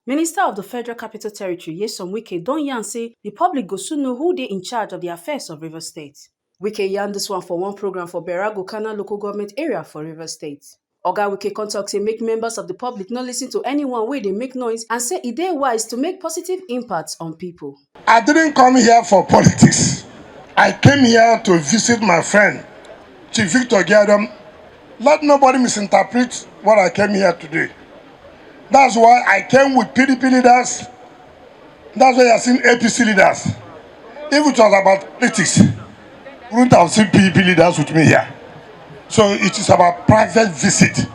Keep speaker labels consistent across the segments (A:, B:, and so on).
A: Minister of the Federal Capital Territory, Nyesom Wike, don yarn say the public go soon know who dey in charge of the affairs of Rivers State. Wike yarn this one for one program for Berago Kana local government area for Rivers State. Oga Wike come talk say make members of the public no listen to anyone wey dey make noise and say e dey wise to make positive impacts on people.
B: I didn't come here for politics. I came here to visit my friend, Chief Victor Giadam. Let nobody misinterpret what I came here today. That's why I came with PDP leaders. That's why I've seen APC leaders. If it was about politics, you wouldn't have seen PDP leaders with me here. So it is about private visit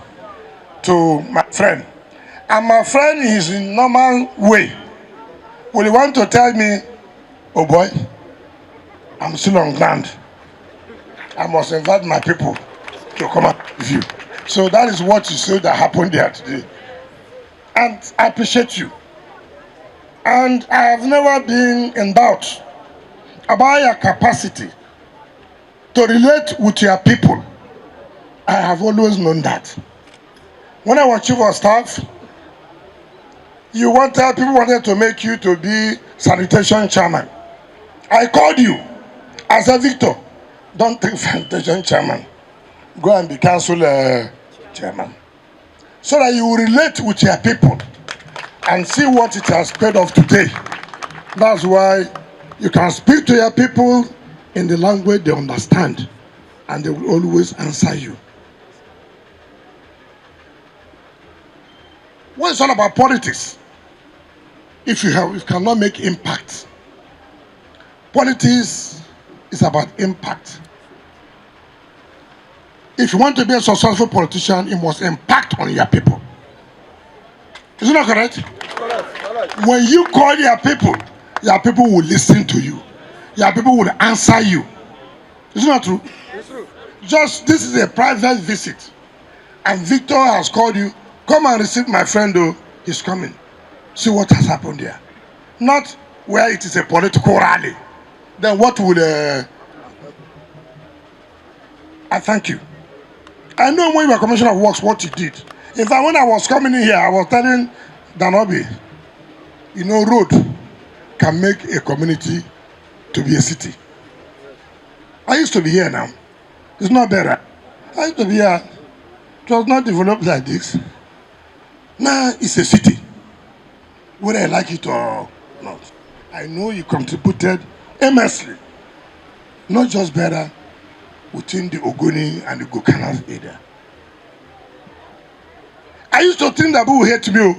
B: to my friend. And my friend is in normal way. Will he want to tell me, oh boy, I'm still on ground. I must invite my people to come out with you. So that is what you said that happened there today. And I appreciate you. And I have never been in doubt about your capacity to relate with your people. I have always known that. When I was chief of staff, people wanted to make you to be sanitation chairman. I called you. I said, Victor, don't take sanitation chairman. Go and be council chairman. So that you will relate with your people and see what it has paid off today. That's why you can speak to your people in the language they understand, and they will always answer you. When it's all about politics, if you cannot make impact. Politics is about impact. If you want to be a successful politician, you must impact on your people. Is it not correct? Correct. When you call your people will listen to you. Your people will answer you. Is it not true? It's true. Just this is a private visit. And Victor has called you. Come and receive my friend, though. He's coming. See what has happened there. Not where it is a political rally. Then what would I thank you. I know when you were Commissioner of Works what you did. In fact, when I was coming in here, I was telling Danobi, road can make a community to be a city. I used to be here now. It's not better. I used to be here. It was not developed like this. Now it's a city. Whether I like it or not. I know you contributed immensely. Not just better within the Ogoni and the Gokanas area. I used to think that people would hate me.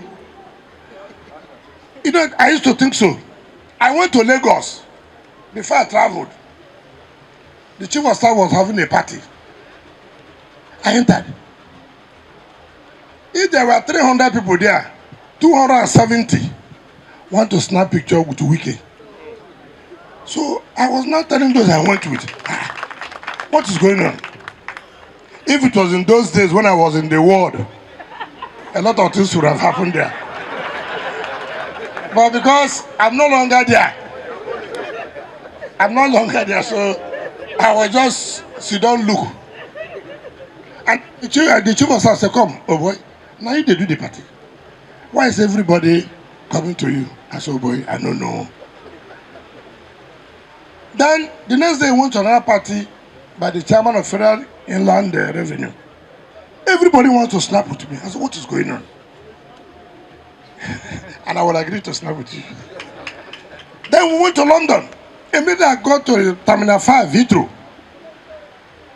B: I used to think so. I went to Lagos before I traveled. The chief of staff was having a party. I entered. If there were 300 people there, 270 want to snap picture with Wike. So I was not telling those I went with, what is going on? If it was in those days when I was in the world, a lot of things would have happened there. But because I'm no longer there, so I was just sit down, look. And the chief of staff said, come, oh boy, now you do the party. Why is everybody coming to you? I said, oh boy, I don't know. Then the next day, I went to another party by the chairman of Federal Inland Revenue. Everybody wants to snap with me. I said, what is going on? And I will agree to snap with you. Then we went to London. Immediately I got to Terminal 5, Heathrow.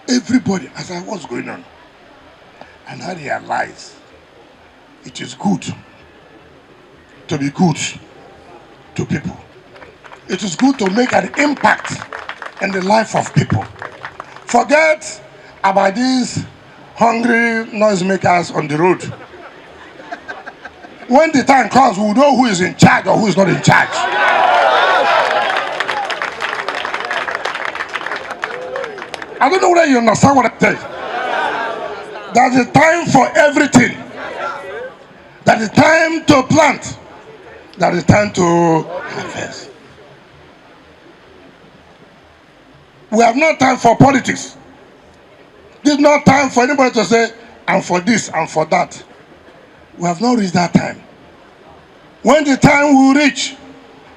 B: Everybody, I said, what's going on? And I realized it is good to be good to people. It is good to make an impact in the life of people. Forget about these hungry noisemakers on the road. When the time comes, we'll know who is in charge or who is not in charge. I don't know whether you understand what I say. There's a time for everything. There is time to plant. There is time to harvest. We have no time for politics. There's no time for anybody to say, I'm for this, I'm for that. We have not reached that time. When the time will reach,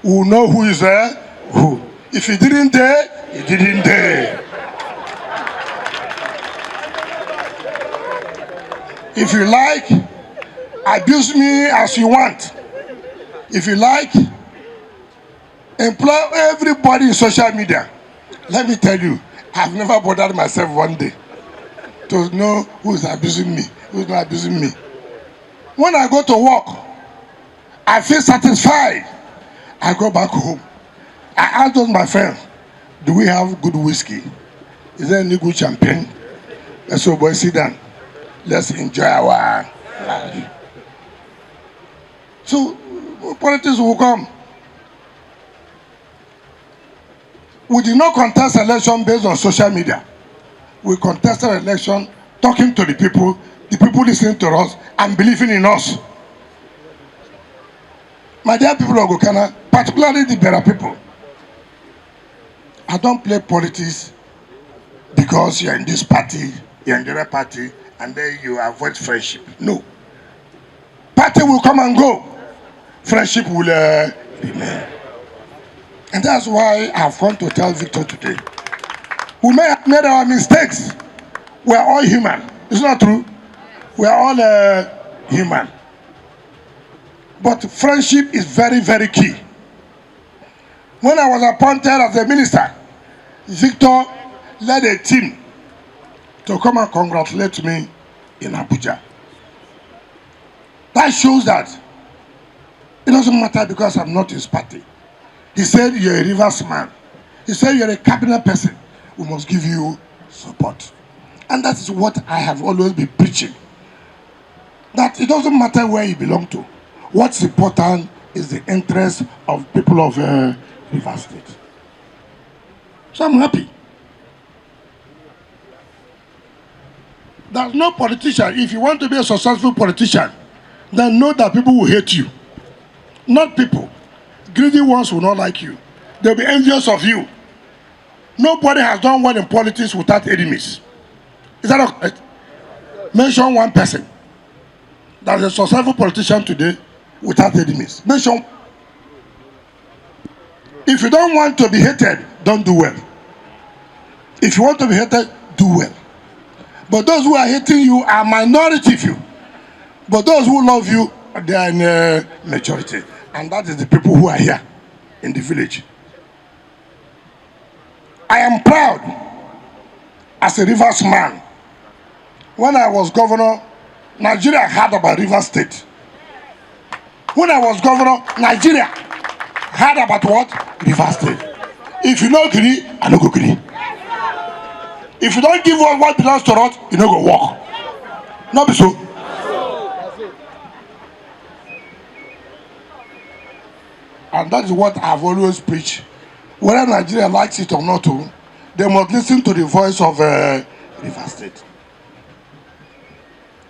B: we'll know who is there, who. If he didn't dare, he didn't dare. If you like, abuse me as you want. If you like, employ everybody in social media. Let me tell you, I've never bothered myself one day to know who's abusing me, who's not abusing me. When I go to work, I feel satisfied. I go back home. I ask those my friends, do we have good whiskey? Is there any good champagne? Let's go, boys, sit down. Let's enjoy our life. So, politics will come. We did not contest election based on social media. We contested election talking to the people listening to us and believing in us. My dear people of Gokana, particularly the Bera people, I don't play politics because you're in this party, you're in the other party, and then you avoid friendship. No. Party will come and go. Friendship will remain. And that's why I've come to tell Victor today. We may have made our mistakes. We are all human. It's not true. We are all human. But friendship is very, very key. When I was appointed as a minister, Victor led a team to come and congratulate me in Abuja. That shows that it doesn't matter because I'm not his party. He said you're a Rivers man. He said you're a cabinet person. We must give you support. And that is what I have always been preaching. That it doesn't matter where you belong to. What's important is the interest of people of Rivers State. So I'm happy. There's no politician. If you want to be a successful politician, then know that people will hate you. Not people. Greedy ones will not like you. They'll be envious of you. Nobody has done well in politics without enemies. Is that not correct? Mention one person that's a successful politician today without enemies. Mention. If you don't want to be hated, don't do well. If you want to be hated, do well. But those who are hating you are minority few. But those who love you, they are in a majority. And that is the people who are here in the village. I am proud as a Rivers man. When I was governor, Nigeria heard about Rivers State. When I was governor, Nigeria heard about what? Rivers State. If you don't agree, I don't agree. If you don't give us what belongs to us, you don't go walk. Not be so. And that is what I've always preached. Whether Nigeria likes it or not, they must listen to the voice of Rivers State.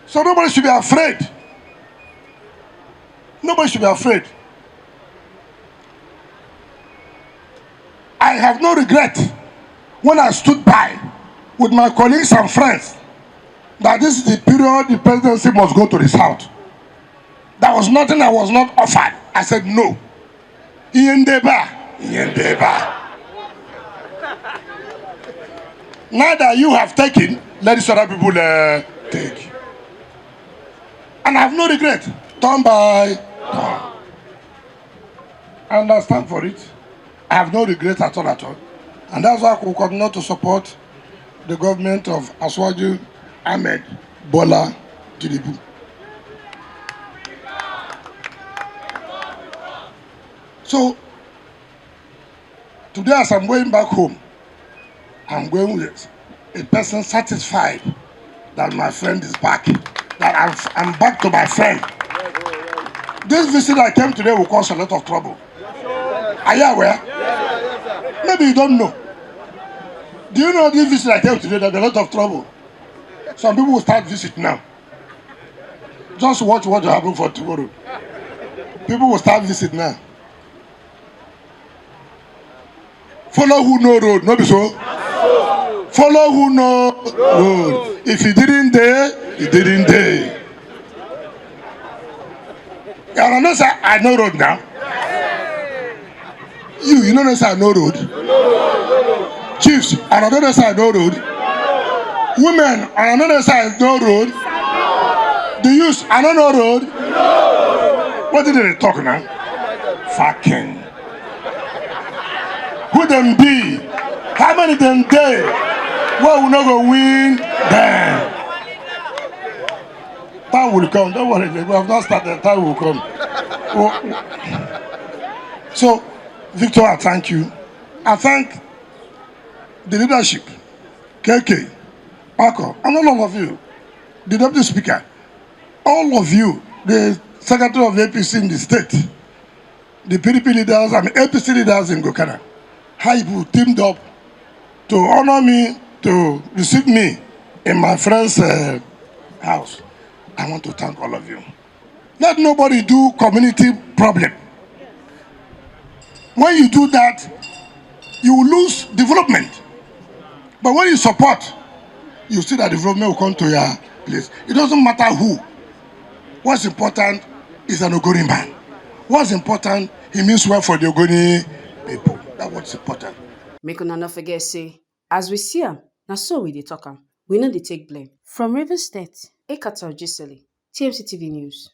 B: So nobody should be afraid. Nobody should be afraid. I have no regret when I stood by with my colleagues and friends that this is the period the presidency must go to the south. There was nothing I was not offered. I said no. Yendeba. Now that you have taken, let these other people take. And I have no regret. Turn by turn. I understand for it. I have no regret at all. And that's why we continue to support the government of Aswaju Ahmed Bola Tinubu. So, today as I'm going back home, I'm going with a person satisfied that my friend is back, that I'm back to my friend. This visit I came today will cause a lot of trouble. Are you aware? Maybe you don't know. Do you know this visit I came today, there's a lot of trouble? Some people will start visit now. Just watch what will happen for tomorrow. People will start visit now. Follow who know road, not be so. Follow who know road. If he didn't dare, he didn't dare. You I know say I know road now. You know say I know road. Chiefs, and I know say I know road. Women, and I know say I know road. The youth, I don't know road. What did they talk now? Fucking. Who them be? How many them they? Well, we not gonna win. Damn. Time will come. Don't worry. We have not started. Time will come. So, Victor, I thank you. I thank the leadership, KK, Marco, and all of you, the deputy speaker, all of you, the secretary of APC in the state, the PDP leaders and APC leaders in Gokana, how you teamed up to honor me, to receive me in my friend's house. I want to thank all of you. Let nobody do community problem. When you do that, you will lose development. But when you support, you see that development will come to your place. It doesn't matter who. What's important is an Ogoni man. What's important, he means well for the Ogoni people. That's what's important.
A: Make una no forget say, as we see am, na so we dey talk am. We no dey take blame. From Rivers State, Ekata Ojiseli, TMC TV News.